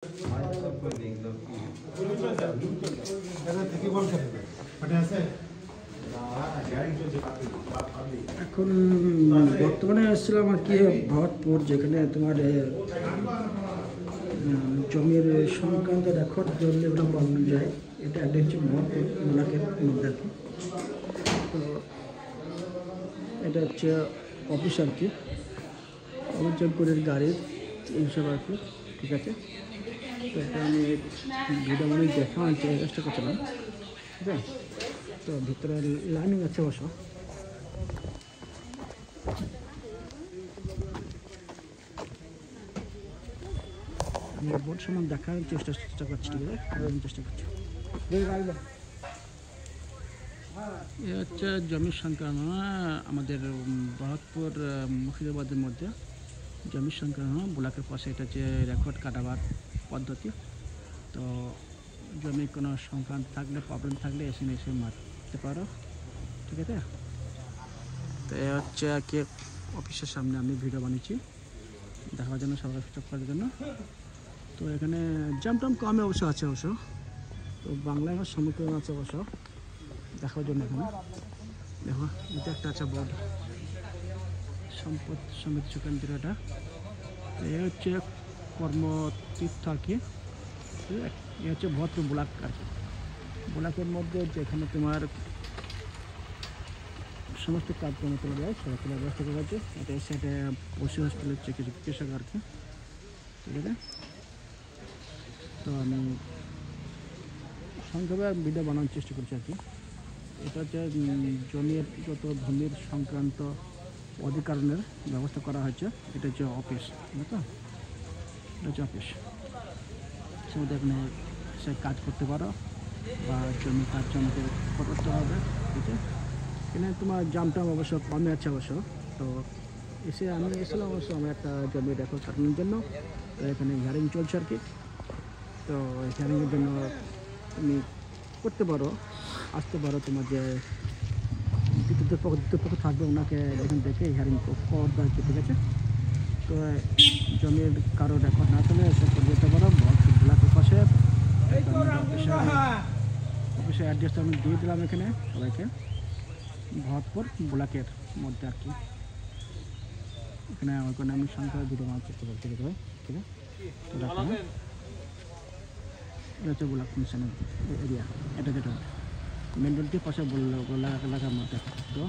এখন বর্তমানে আসছিলাম আর কি ভরতপুর, যেখানে তোমার জমির সংক্রান্ত রেকর্ড যেগুলো পাওয়া যায়, এটা একটা হচ্ছে ভরতপুর ব্লকের মধ্যে আর কি। তো এটা হচ্ছে অফিস আর কি, অভিযোগপুরের গাড়ির এইসব আর কি। ঠিক আছে, তো এটা আমি ভিডিও মানে দেখানোর চেষ্টা করছিলাম। ঠিক আছে, তো ভিতরে লাইনিং আছে অবশ্য। আমি বোর্ড সমান দেখার চেষ্টা করছি। ঠিক আছে, চেষ্টা করছি। এ হচ্ছে জমির সংক্রান্ত আমাদের ভরতপুর মুর্শিদাবাদের মধ্যে জমির সংক্রান্ত ব্লকের পাশে। এটা হচ্ছে রেকর্ড কাটাবার পদ্ধতি। তো জমি কোনো সংক্রান্ত থাকলে, প্রবলেম থাকলে এসে মারতে পারো। ঠিক আছে, তো এ হচ্ছে আর কি অফিসের সামনে আমি ভিডিও বানিয়েছি দেখার জন্য, সবাই ফিচার করার জন্য। তো এখানে জামটাম কমে অবশ্য আছে অবশ্য, তো বাংলায় আমার সম্মুখীন আছে অবশ্য দেখার জন্য। এখানে দেখো, এটা একটা আছে বোর্ড, সম্পদ সমিতি সুকেন্দ্রটা। এ হচ্ছে কর্মতীর্থ আর কি। এ হচ্ছে ভরতপুর ব্লক আর কি। ব্লকের মধ্যে যেখানে তোমার সমস্ত কাজকর্ম চলে যায়, সেটা তোলার ব্যবস্থা করা হচ্ছে। এটা সেটা পশু হসপিটালের চিকিৎসক আর কি। ঠিক আছে, তো আমি সংক্ষেপে ভিডিও বানানোর চেষ্টা করছি আর কি। এটা হচ্ছে জমির যত ভূমির সংক্রান্ত অধিকারণের ব্যবস্থা করা হয়েছে। এটা হচ্ছে অফিস, বুঝলো? এটা হচ্ছে অফিস। সেমধ্যে এখানে সে কাজ করতে পারো বা জমি কাজ জমিতে করতে হবে। ঠিক আছে, এখানে তোমার জামটাম অবশ্য কমে আছে অবশ্য। তো আমি এসেছিলাম অবশ্য আমার একটা জমি রেকর্ড কাটানোর জন্য। তো এখানে হিয়ারিং চলছে আর কি। তো হিয়ারিংয়ের জন্য তুমি করতে পারো, আসতে পারো। তোমার যে দ্বিতীয় পক্ষ থাকবে, ওনাকে এখান থেকে হিয়ারিং করবে আর কি। ঠিক আছে, তো জমির কারো রেকর্ড না চলে এসে করে যেতে পারো ভরতপুর ব্লকের পাশে। অফিসের অ্যাড্রেসটা আমি দিয়ে দিলাম এখানে সবাইকে, ভরতপুর ব্লকের মধ্যে আর কি। এখানে আমার কোনো আমি সংখ্যা ভিডিও বানানোর চেষ্টা করতে হবে। ঠিক আছে, তো রাখলাম। এটা হচ্ছে ব্লক মিশনের এরিয়া। এটা যেটা মেন রোড দিয়ে পাশে এলাকার মধ্যে। তো